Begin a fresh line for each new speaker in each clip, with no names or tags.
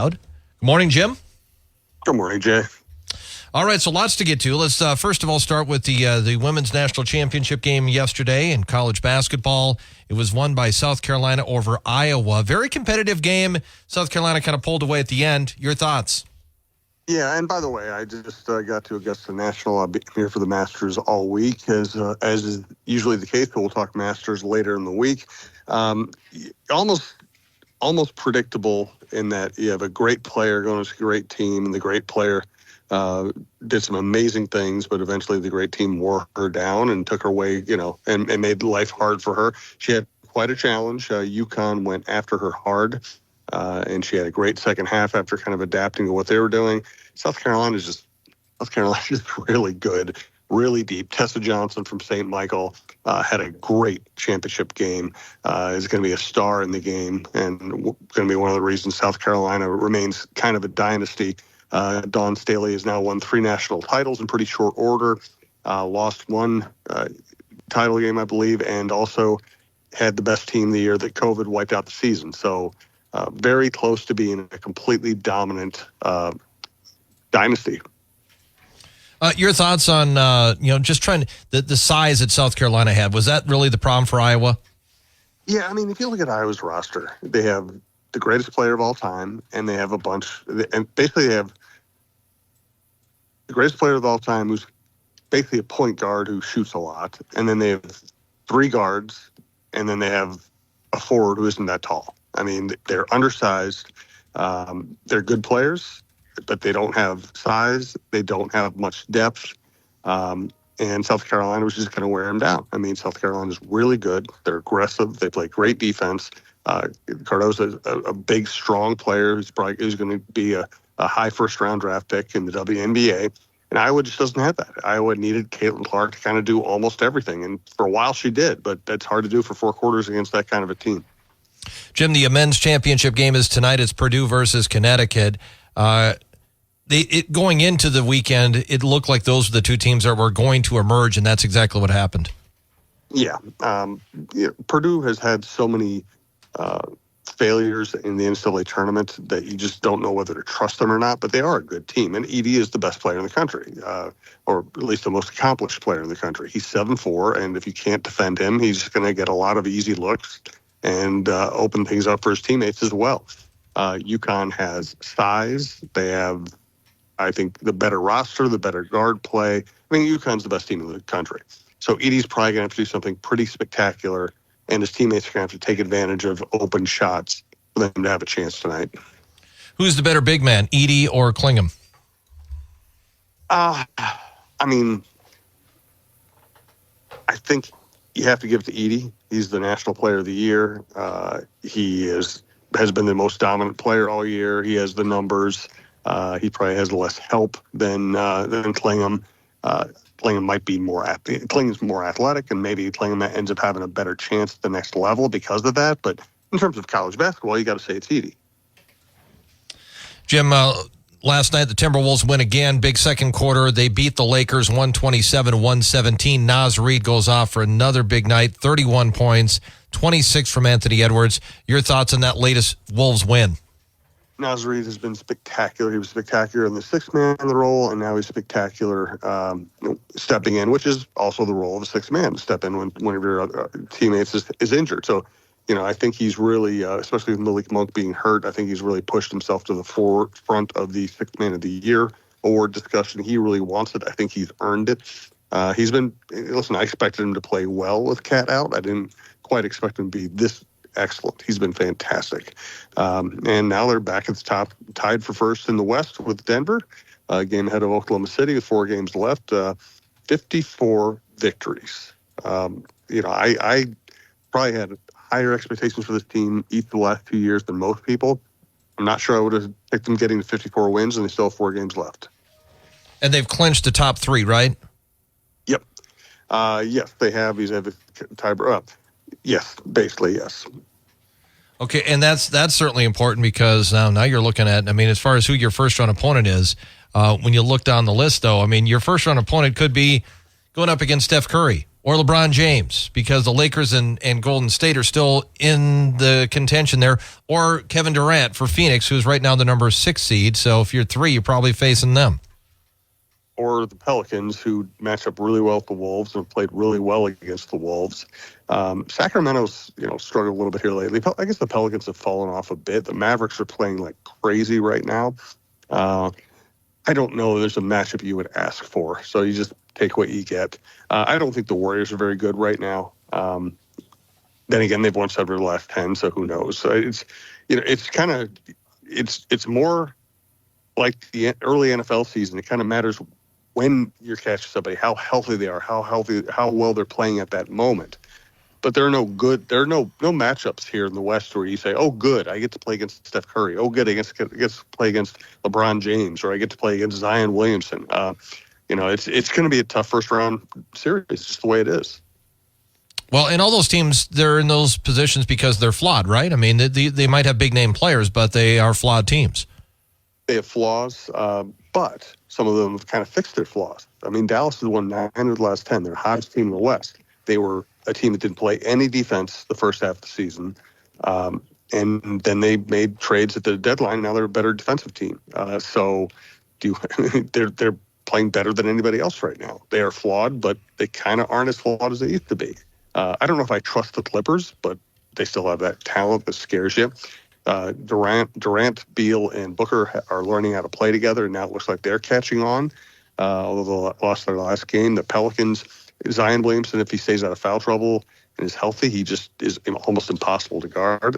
Good morning, Jim.
Good morning, Jay.
All right, so lots to get to. Let's first of all start with the Women's National Championship game yesterday in college basketball. It was won by South Carolina over Iowa. Very competitive game. South Carolina kind of pulled away at the end. Your thoughts?
Yeah, and by the way, I just got to Augusta National. I'll be here for the Masters all week, as is usually the case, but we'll talk Masters later in the week. Almost predictable in that you have a great player going to a great team, and the great player did some amazing things, but eventually the great team wore her down and took her away, and made life hard for her. She had quite a challenge. UConn went after her hard, and she had a great second half after kind of adapting to what they were doing. South Carolina's just really good, really deep. Tessa Johnson from St. Michael had a great championship game. Is going to be a star in the game, and going to be one of the reasons South Carolina remains kind of a dynasty. Dawn Staley has now won 3 national titles in pretty short order, lost one title game, I believe, and also had the best team the year that COVID wiped out the season. So very close to being a completely dominant dynasty.
Your thoughts on, just trying the size that South Carolina had. Was that really the problem for Iowa?
Yeah, I mean, if you look at Iowa's roster, they have the greatest player of all time, and they have basically they have the greatest player of all time who's basically a point guard who shoots a lot, and then they have 3 guards, and then they have a forward who isn't that tall. I mean, they're undersized. They're good players, but they don't have size. They don't have much depth. And South Carolina was just going to wear them down. I mean, South Carolina is really good. They're aggressive. They play great defense. Cardozo's a big, strong player who's going to be a high first-round draft pick in the WNBA. And Iowa just doesn't have that. Iowa needed Caitlin Clark to kind of do almost everything. And for a while she did, but that's hard to do for 4 quarters against that kind of a team.
Jim, the men's championship game is tonight. It's Purdue versus Connecticut. Going into the weekend, it looked like those were the 2 teams that were going to emerge, and that's exactly what happened.
Yeah. Purdue has had so many failures in the NCAA tournament that you just don't know whether to trust them or not, but they are a good team. And Edey is the best player in the country, or at least the most accomplished player in the country. He's 7'4", and if you can't defend him, he's going to get a lot of easy looks and open things up for his teammates as well. UConn has size. They have, I think, the better roster, the better guard play. I mean, UConn's the best team in the country. So Edey's probably going to have to do something pretty spectacular, and his teammates are going to have to take advantage of open shots for them to have a chance tonight.
Who's the better big man, Edey or Clingham?
I mean, I think you have to give it to Edey. He's the National Player of the Year. He has been the most dominant player all year. He has the numbers. He probably has less help than Clingham. Clingham might be Clingham's more athletic, and maybe Clingham ends up having a better chance at the next level because of that. But in terms of college basketball, you got to say it's Edey.
Jim, last night the Timberwolves win again. Big second quarter. They beat the Lakers 127-117. Naz Reid goes off for another big night. 31 points, 26 from Anthony Edwards. Your thoughts on that latest Wolves win?
Naz Reid has been spectacular. He was spectacular in the 6-man in the role, and now he's spectacular stepping in, which is also the role of a 6-man, to step in when one of your teammates is injured. So, I think he's really, especially with Malik Monk being hurt, I think he's really pushed himself to the forefront of the 6-man of the year award discussion. He really wants it. I think he's earned it. I expected him to play well with Cat out. I didn't quite expect him to be this excellent. He's been fantastic. And now they're back at the top, tied for first in the West with Denver, game ahead of Oklahoma City with 4 games left, 54 victories. I probably had higher expectations for this team each of the last 2 years than most people. I'm not sure I would have picked them getting to 54 wins, and they still have 4 games left.
And they've clinched the top 3, right?
Yep. Yes, they have. He's had a tiebreaker up. Yes, basically, yes.
Okay, and that's certainly important because now you're looking at, as far as who your first-round opponent is, when you look down the list, though, your first-round opponent could going up against Steph Curry or LeBron James, because the Lakers and Golden State are still in the contention there, or Kevin Durant for Phoenix, who's right now the number 6 seed. So if you're 3, you're probably facing them.
Or the Pelicans, who match up really well with the Wolves and have played really well against the Wolves. Sacramento's, struggled a little bit here lately. I guess the Pelicans have fallen off a bit. The Mavericks are playing like crazy right now. I don't know there's a matchup you would ask for, so you just take what you get. I don't think the Warriors are very good right now. Then again, they've won 7 of the last 10, so who knows? So it's more like the early NFL season. It kind of matters when you're catching somebody, how healthy they are, how well they're playing at that moment. But there are no matchups here in the West where you say, oh, good, I get to play against Steph Curry. Oh, good, I get to play against LeBron James, or I get to play against Zion Williamson. It's going to be a tough first-round series. It's just the way it is.
Well, and all those teams, they're in those positions because they're flawed, right? I mean, they might have big-name players, but they are flawed teams.
They have flaws, but some of them have kind of fixed their flaws. I mean, Dallas has won 9 of the last 10. They're the hottest team in the West. They were a team that didn't play any defense the first half of the season. And then they made trades at the deadline. Now they're a better defensive team. They're playing better than anybody else right now. They are flawed, but they kind of aren't as flawed as they used to be. I don't know if I trust the Clippers, but they still have that talent that scares you. Durant, Beal, and Booker are learning how to play together, and now it looks like they're catching on. Although they lost their last game, the Pelicans, Zion Williamson, if he stays out of foul trouble and is healthy, he just is almost impossible to guard.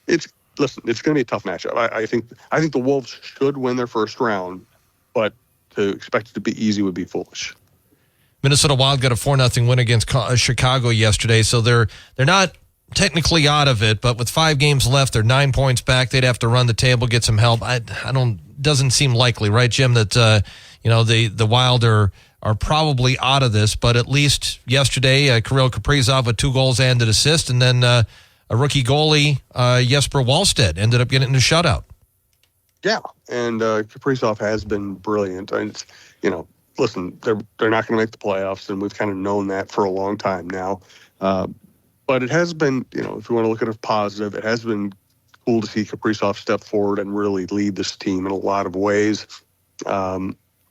It's going to be a tough matchup. I think the Wolves should win their first round, but to expect it to be easy would be foolish.
Minnesota Wild got a 4-0 win against Chicago yesterday, so they're not technically out of it, but with 5 games left, they're 9 points back. They'd have to run the table, get some help. Doesn't seem likely, right, Jim? That the Wild are probably out of this, but at least yesterday, Kirill Kaprizov with 2 goals and an assist, and then a rookie goalie, Jesper Wallstedt, ended up getting a shutout.
Yeah, and Kaprizov has been brilliant. And listen, they're not going to make the playoffs, and we've kind of known that for a long time now. But it has been, if you want to look at it positive, it has been cool to see Kaprizov step forward and really lead this team in a lot of ways.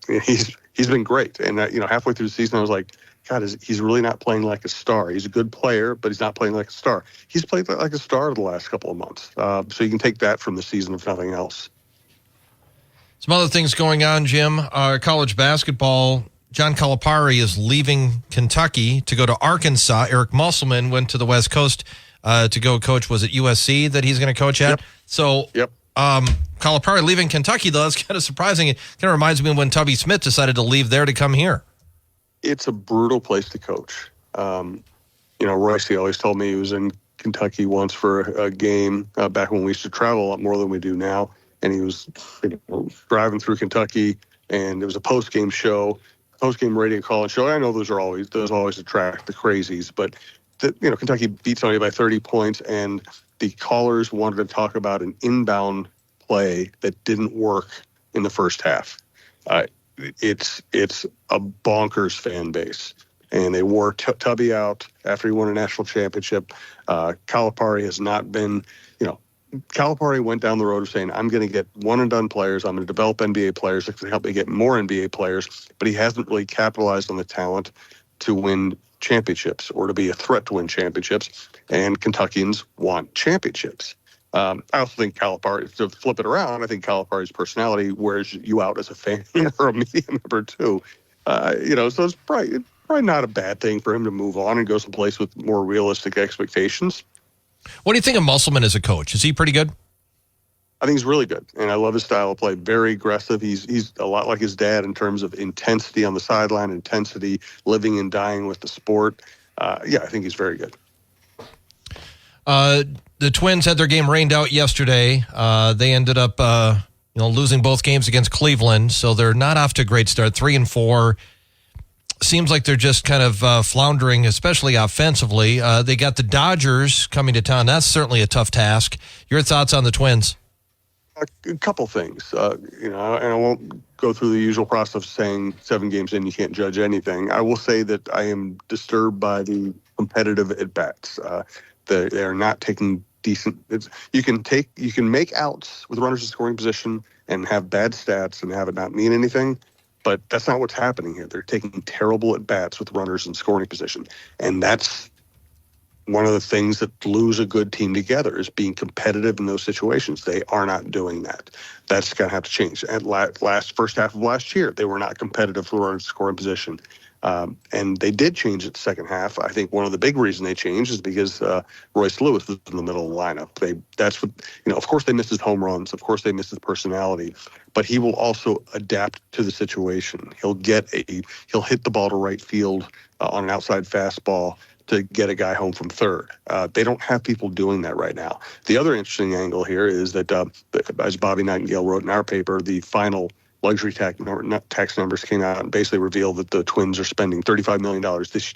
He's been great. And, halfway through the season, I was like, God, he's really not playing like a star. He's a good player, but he's not playing like a star. He's played like a star the last couple of months. So you can take that from the season, if nothing else.
Some other things going on, Jim. College basketball, John Calipari is leaving Kentucky to go to Arkansas. Eric Musselman went to the West Coast to go coach. Was it USC that he's going to coach at?
Yep.
So Calipari leaving Kentucky, though, that's kind of surprising. It kind of reminds me of when Tubby Smith decided to leave there to come here.
It's a brutal place to coach. Royce always told me he was in Kentucky once for a game back when we used to travel a lot more than we do now. And he was driving through Kentucky, and it was a post-game radio call and show. I know those always attract the crazies, but Kentucky beat somebody by 30 points, and the callers wanted to talk about an inbound play that didn't work in the first half. It's a bonkers fan base, and they wore Tubby out after he won a national championship. Calipari has not been, Calipari went down the road of saying, I'm going to get one-and-done players. I'm going to develop NBA players that can help me get more NBA players. But he hasn't really capitalized on the talent to win championships or to be a threat to win championships. And Kentuckians want championships. I also think Calipari, to flip it around, I think Calipari's personality wears you out as a fan or a media member too. So it's probably not a bad thing for him to move on and go someplace with more realistic expectations.
What do you think of Musselman as a coach? Is he pretty good?
I think he's really good, and I love his style of play. Very aggressive. He's a lot like his dad in terms of intensity on the sideline, intensity, living and dying with the sport. I think he's very good.
The Twins had their game rained out yesterday. They ended up losing both games against Cleveland, so they're not off to a great start. 3-4. Seems like they're just kind of floundering, especially offensively. They got the Dodgers coming to town. That's certainly a tough task. Your thoughts on the Twins?
A couple things, and I won't go through the usual process of saying 7 games in you can't judge anything. I will say that I am disturbed by the competitive at bats. They are not taking decent. You can make outs with runners in scoring position and have bad stats and have it not mean anything, but that's not what's happening here. They're taking terrible at bats with runners in scoring position, and that's one of the things that glues a good team together is being competitive in those situations. They are not doing that. That's going to have to change. At first half of last year, they were not competitive for runners in scoring position. And they did change it the second half. I think one of the big reasons they changed is because Royce Lewis was in the middle of the lineup. That's what, of course they miss his home runs. Of course they miss his personality, but he will also adapt to the situation. He'll hit the ball to right field on an outside fastball to get a guy home from third. They don't have people doing that right now. The other interesting angle here is that, as Bobby Nightingale wrote in our paper, the final luxury tax numbers came out and basically revealed that the Twins are spending $35 million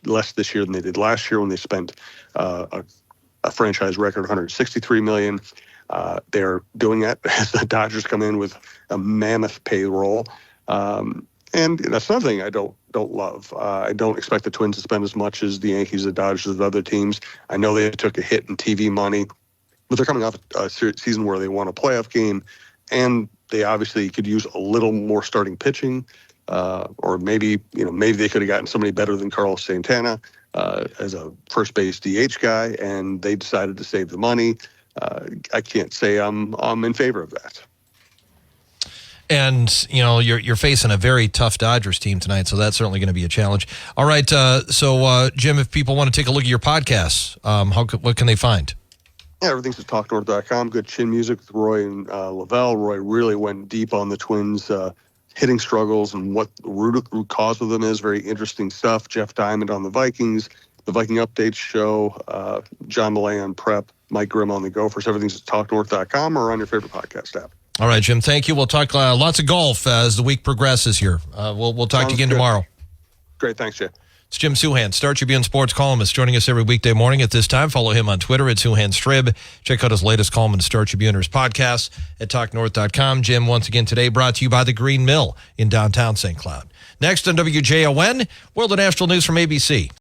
less this year than they did last year when they spent a franchise record $163 million. They're doing that as the Dodgers come in with a mammoth payroll. And that's another thing I don't love. I don't expect the Twins to spend as much as the Yankees, the Dodgers, the other teams. I know they took a hit in TV money, but they're coming off a season where they won a playoff game, and they obviously could use a little more starting pitching, or maybe they could have gotten somebody better than Carlos Santana as a first base DH guy, and they decided to save the money. I can't say I'm in favor of that.
And, you're facing a very tough Dodgers team tonight, so that's certainly going to be a challenge. All right, so Jim, if people want to take a look at your podcasts, what can they find?
Yeah, everything's at TalkNorth.com. Good chin music with Roy and Lavelle. Roy really went deep on the Twins' hitting struggles and what the root cause of them is. Very interesting stuff. Jeff Diamond on the Vikings, the Viking Updates show, John Millay on Prep, Mike Grimm on the Gophers. Everything's at TalkNorth.com or on your favorite podcast app.
All right, Jim, thank you. We'll talk lots of golf as the week progresses here. We'll talk to you again tomorrow.
Great. Thanks, Jay.
It's Jim Souhan, Star Tribune sports columnist, joining us every weekday morning at this time. Follow him on Twitter at SouhanStrib. Check out his latest column in Star Tribuners podcast at TalkNorth.com. Jim, once again today, brought to you by the Green Mill in downtown St. Cloud. Next on WJON, World of National News from ABC.